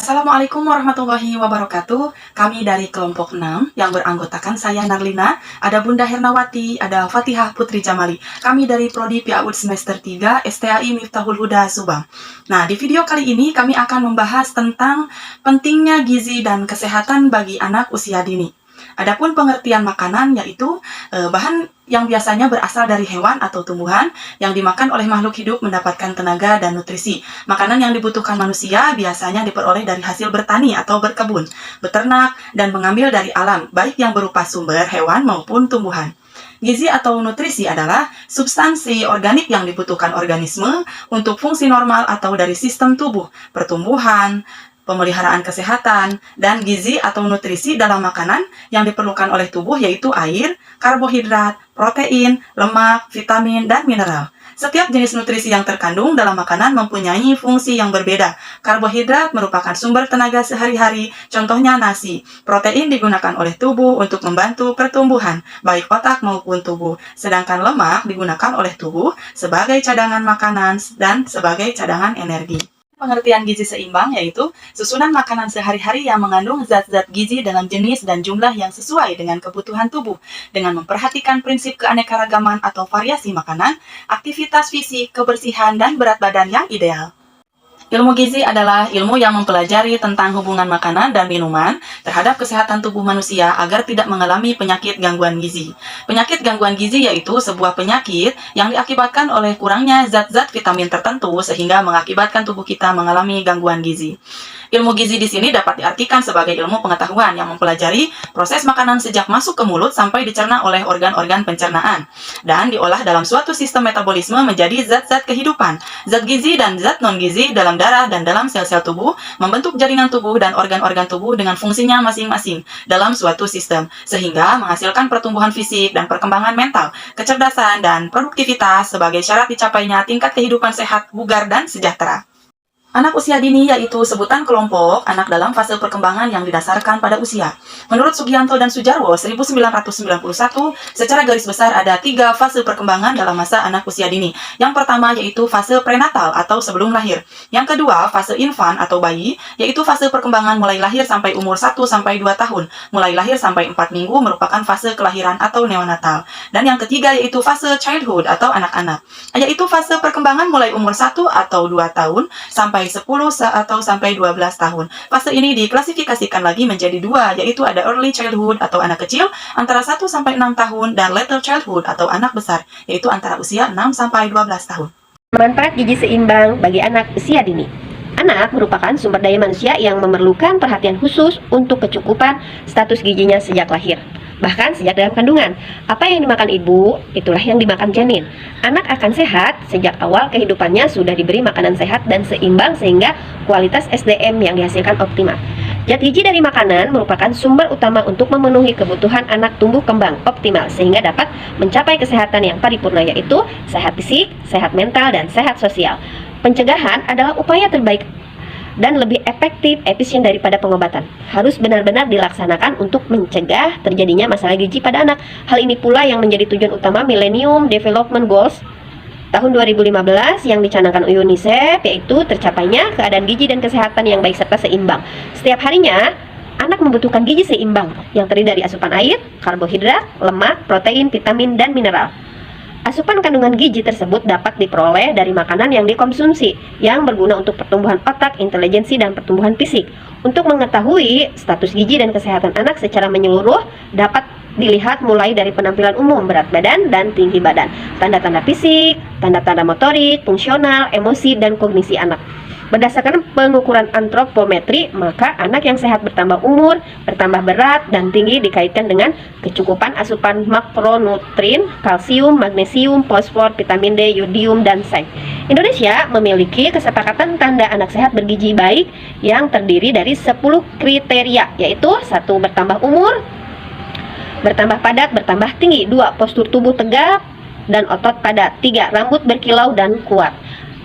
Assalamualaikum warahmatullahi wabarakatuh. Kami dari kelompok 6 yang beranggotakan saya Narlina, ada Bunda Hernawati, ada Fatihah Putri Jamali. Kami dari Prodi PAUD semester 3 STAI Miftahul Huda Subang. Nah, di video kali ini kami akan membahas tentang pentingnya gizi dan kesehatan bagi anak usia dini. Adapun pengertian makanan yaitu bahan yang biasanya berasal dari hewan atau tumbuhan yang dimakan oleh makhluk hidup mendapatkan tenaga dan nutrisi. Makanan yang dibutuhkan manusia biasanya diperoleh dari hasil bertani atau berkebun, beternak, dan mengambil dari alam, baik yang berupa sumber hewan maupun tumbuhan. Gizi atau nutrisi adalah substansi organik yang dibutuhkan organisme untuk fungsi normal atau dari sistem tubuh, pertumbuhan, pemeliharaan kesehatan, dan gizi atau nutrisi dalam makanan yang diperlukan oleh tubuh yaitu air, karbohidrat, protein, lemak, vitamin, dan mineral. Setiap jenis nutrisi yang terkandung dalam makanan mempunyai fungsi yang berbeda. Karbohidrat merupakan sumber tenaga sehari-hari, contohnya nasi. Protein digunakan oleh tubuh untuk membantu pertumbuhan, baik otak maupun tubuh. Sedangkan lemak digunakan oleh tubuh sebagai cadangan makanan dan sebagai cadangan energi. Pengertian gizi seimbang yaitu susunan makanan sehari-hari yang mengandung zat-zat gizi dalam jenis dan jumlah yang sesuai dengan kebutuhan tubuh, dengan memperhatikan prinsip keanekaragaman atau variasi makanan, aktivitas fisik, kebersihan, dan berat badan yang ideal. Ilmu gizi adalah ilmu yang mempelajari tentang hubungan makanan dan minuman terhadap kesehatan tubuh manusia agar tidak mengalami penyakit gangguan gizi. Penyakit gangguan gizi yaitu sebuah penyakit yang diakibatkan oleh kurangnya zat-zat vitamin tertentu sehingga mengakibatkan tubuh kita mengalami gangguan gizi. Ilmu gizi di sini dapat diartikan sebagai ilmu pengetahuan yang mempelajari proses makanan sejak masuk ke mulut sampai dicerna oleh organ-organ pencernaan dan diolah dalam suatu sistem metabolisme menjadi zat-zat kehidupan. Zat gizi dan zat non-gizi dalam darah dan dalam sel-sel tubuh membentuk jaringan tubuh dan organ-organ tubuh dengan fungsinya masing-masing dalam suatu sistem sehingga menghasilkan pertumbuhan fisik dan perkembangan mental, kecerdasan, dan produktivitas sebagai syarat dicapainya tingkat kehidupan sehat, bugar, dan sejahtera. Anak usia dini yaitu sebutan kelompok anak dalam fase perkembangan yang didasarkan pada usia. Menurut Sugianto dan Sujarwo 1991, secara garis besar ada 3 fase perkembangan dalam masa anak usia dini. Yang pertama yaitu fase prenatal atau sebelum lahir. Yang kedua fase infant atau bayi, yaitu fase perkembangan mulai lahir sampai umur 1-2 tahun. Mulai lahir sampai 4 minggu merupakan fase kelahiran atau neonatal. Dan yang ketiga yaitu fase childhood atau anak-anak, yaitu fase perkembangan mulai umur 1 atau 2 tahun sampai 10 atau sampai 12 tahun. Fase ini diklasifikasikan lagi menjadi 2, yaitu ada early childhood atau anak kecil antara 1 sampai 6 tahun dan later childhood atau anak besar, yaitu antara usia 6 sampai 12 tahun. Manfaat gizi seimbang bagi anak usia dini. Anak merupakan sumber daya manusia yang memerlukan perhatian khusus untuk kecukupan status gizinya sejak lahir. Bahkan sejak dalam kandungan, apa yang dimakan ibu, itulah yang dimakan janin. Anak akan sehat sejak awal kehidupannya sudah diberi makanan sehat dan seimbang sehingga kualitas SDM yang dihasilkan optimal. Zat gizi dari makanan merupakan sumber utama untuk memenuhi kebutuhan anak tumbuh kembang optimal sehingga dapat mencapai kesehatan yang paripurna yaitu sehat fisik, sehat mental, dan sehat sosial. Pencegahan adalah upaya terbaik dan lebih efisien daripada pengobatan. Harus benar-benar dilaksanakan untuk mencegah terjadinya masalah gizi pada anak. Hal ini pula yang menjadi tujuan utama Millennium Development Goals tahun 2015 yang dicanangkan UNICEF, yaitu tercapainya keadaan gizi dan kesehatan yang baik serta seimbang. Setiap harinya, anak membutuhkan gizi seimbang yang terdiri dari asupan air, karbohidrat, lemak, protein, vitamin, dan mineral. Asupan kandungan gizi tersebut dapat diperoleh dari makanan yang dikonsumsi yang berguna untuk pertumbuhan otak, intelijensi, dan pertumbuhan fisik. Untuk mengetahui status gizi dan kesehatan anak secara menyeluruh dapat dilihat mulai dari penampilan umum, berat badan, dan tinggi badan, tanda-tanda fisik, tanda-tanda motorik, fungsional, emosi, dan kognisi anak. Berdasarkan pengukuran antropometri, maka anak yang sehat bertambah umur, bertambah berat, dan tinggi dikaitkan dengan kecukupan asupan makronutrin, kalsium, magnesium, fosfor, vitamin D, yodium, dan zinc. Indonesia memiliki kesepakatan tanda anak sehat bergizi baik yang terdiri dari 10 kriteria, yaitu 1. Bertambah umur, bertambah padat, bertambah tinggi. 2. Postur tubuh tegap dan otot padat. 3. Rambut berkilau dan kuat.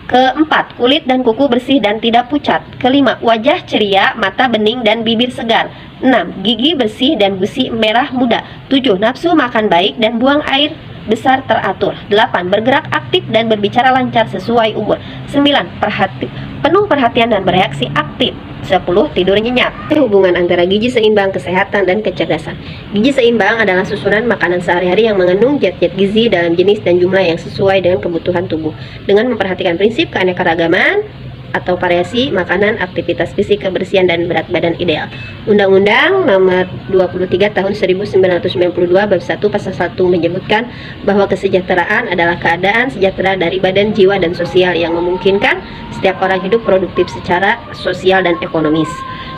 Keempat, kulit dan kuku bersih dan tidak pucat. Kelima, wajah ceria, mata bening dan bibir segar. 6. Gigi bersih dan gusi merah muda. 7. Nafsu makan baik dan buang air besar teratur. 8. Bergerak aktif dan berbicara lancar sesuai umur. 9. Penuh perhatian dan bereaksi aktif. 10. Tidur nyenyak. Hubungan antara gizi seimbang, kesehatan, dan kecerdasan. Gizi seimbang adalah susunan makanan sehari-hari yang mengandung zat-zat gizi dalam jenis dan jumlah yang sesuai dengan kebutuhan tubuh. Dengan memperhatikan prinsip keanekaragaman atau variasi makanan, aktivitas fisik, kebersihan, dan berat badan ideal. Undang-Undang Nomor 23 Tahun 1992 Bab 1 Pasal 1 menyebutkan bahwa kesejahteraan adalah keadaan sejahtera dari badan, jiwa, dan sosial yang memungkinkan setiap orang hidup produktif secara sosial dan ekonomis.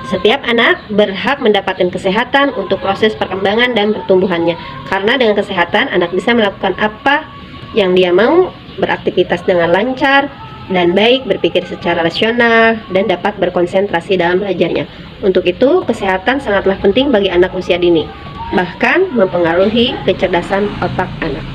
Setiap anak berhak mendapatkan kesehatan untuk proses perkembangan dan pertumbuhannya. Karena dengan kesehatan, anak bisa melakukan apa yang dia mau, beraktivitas dengan lancar dan baik, berpikir secara rasional, dan dapat berkonsentrasi dalam belajarnya. Untuk itu, kesehatan sangatlah penting bagi anak usia dini, bahkan mempengaruhi kecerdasan otak anak.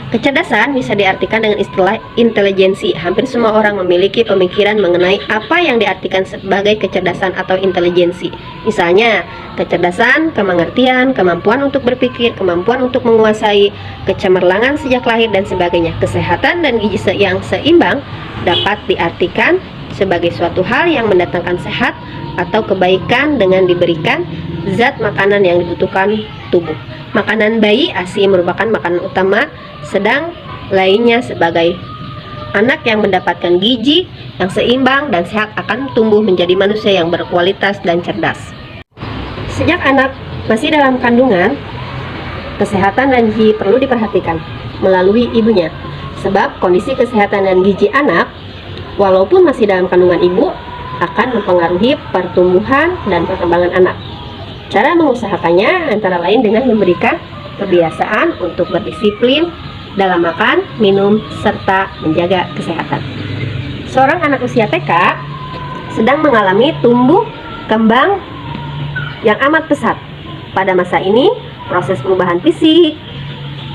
Kecerdasan bisa diartikan dengan istilah intelijensi. Hampir semua orang memiliki pemikiran mengenai apa yang diartikan sebagai kecerdasan atau intelijensi. Misalnya, kecerdasan, kemengertian, kemampuan untuk berpikir, kemampuan untuk menguasai, kecemerlangan sejak lahir, dan sebagainya. Kesehatan dan gizi yang seimbang dapat diartikan sebagai suatu hal yang mendatangkan sehat atau kebaikan dengan diberikan zat makanan yang dibutuhkan tubuh. Makanan bayi ASI merupakan makanan utama, sedang lainnya sebagai anak yang mendapatkan gizi yang seimbang dan sehat akan tumbuh menjadi manusia yang berkualitas dan cerdas. Sejak anak masih dalam kandungan, kesehatan dan gizi perlu diperhatikan melalui ibunya, sebab kondisi kesehatan dan gizi anak walaupun masih dalam kandungan ibu akan mempengaruhi pertumbuhan dan perkembangan anak. Cara mengusahakannya antara lain dengan memberikan kebiasaan untuk berdisiplin dalam makan, minum, serta menjaga kesehatan. Seorang anak usia TK sedang mengalami tumbuh kembang yang amat pesat. Pada masa ini, proses perubahan fisik,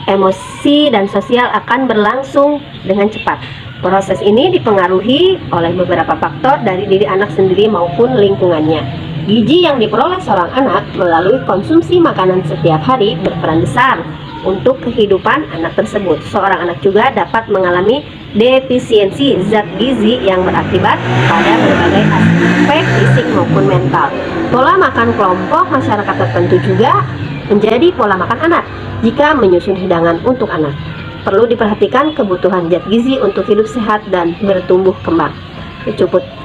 emosi, dan sosial akan berlangsung dengan cepat. Proses ini dipengaruhi oleh beberapa faktor dari diri anak sendiri maupun lingkungannya. Gizi yang diperoleh seorang anak melalui konsumsi makanan setiap hari berperan besar untuk kehidupan anak tersebut. Seorang anak juga dapat mengalami defisiensi zat gizi yang berakibat pada berbagai aspek fisik maupun mental. Pola makan kelompok masyarakat tertentu juga menjadi pola makan anak jika menyusun hidangan untuk anak. Perlu diperhatikan kebutuhan zat gizi untuk hidup sehat dan bertumbuh kembang.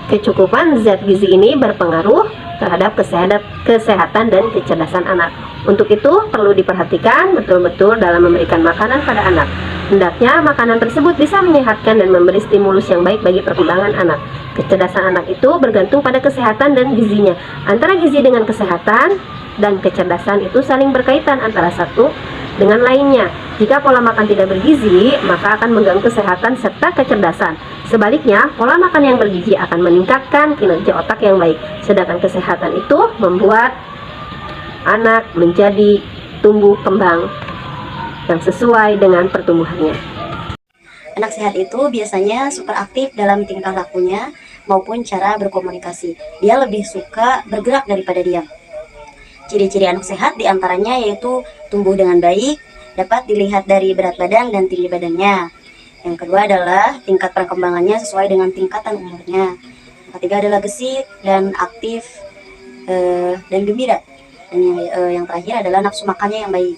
Kecukupan zat gizi ini berpengaruh terhadap kesehatan dan kecerdasan anak. Untuk itu, perlu diperhatikan betul-betul dalam memberikan makanan pada anak. Hendaknya makanan tersebut bisa menyehatkan dan memberi stimulus yang baik bagi perkembangan anak. Kecerdasan anak itu bergantung pada kesehatan dan gizinya. Antara gizi dengan kesehatan dan kecerdasan itu saling berkaitan antara satu dengan lainnya. Jika pola makan tidak bergizi, maka akan mengganggu kesehatan serta kecerdasan. Sebaliknya, pola makan yang bergizi akan meningkatkan kinerja otak yang baik. Sedangkan kesehatan itu membuat anak menjadi tumbuh kembang yang sesuai dengan pertumbuhannya. Anak sehat itu biasanya super aktif dalam tingkah lakunya maupun cara berkomunikasi. Dia lebih suka bergerak daripada diam. Ciri-ciri anak sehat diantaranya yaitu tumbuh dengan baik, dapat dilihat dari berat badan dan tinggi badannya. Yang kedua adalah tingkat perkembangannya sesuai dengan tingkatan umurnya. Yang ketiga adalah gesit dan aktif dan gembira. Dan yang terakhir adalah nafsu makannya yang baik.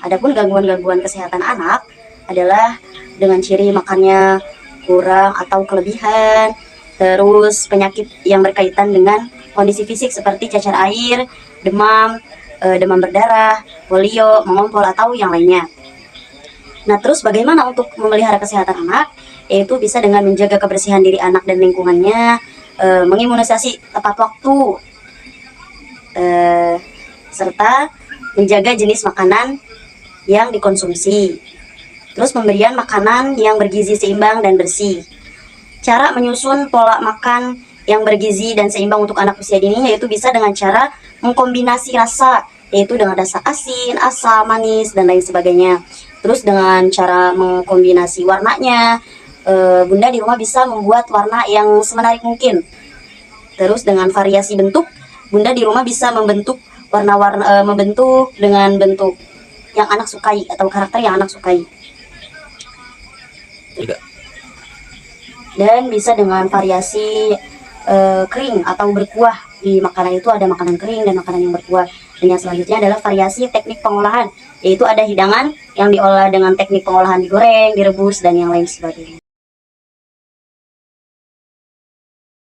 Adapun gangguan-gangguan kesehatan anak adalah dengan ciri makannya kurang atau kelebihan, terus penyakit yang berkaitan dengan kondisi fisik seperti cacar air, demam, demam berdarah, polio, mengompol, atau yang lainnya. Nah, terus bagaimana untuk memelihara kesehatan anak? Yaitu bisa dengan menjaga kebersihan diri anak dan lingkungannya, mengimunisasi tepat waktu, serta menjaga jenis makanan yang dikonsumsi. Terus pemberian makanan yang bergizi seimbang dan bersih. Cara menyusun pola makan yang bergizi dan seimbang untuk anak usia dini yaitu bisa dengan cara mengkombinasi rasa, yaitu dengan rasa asin, asam, manis, dan lain sebagainya. Terus dengan cara mengkombinasi warnanya, Bunda di rumah bisa membuat warna yang semenarik mungkin. Terus dengan variasi bentuk, Bunda di rumah bisa membentuk membentuk dengan bentuk yang anak sukai atau karakter yang anak sukai. Juga. Dan bisa dengan variasi kering atau berkuah. Di makanan itu ada makanan kering dan makanan yang berkuah. Dan yang selanjutnya adalah variasi teknik pengolahan, yaitu ada hidangan yang diolah dengan teknik pengolahan digoreng, direbus, dan yang lain sebagainya.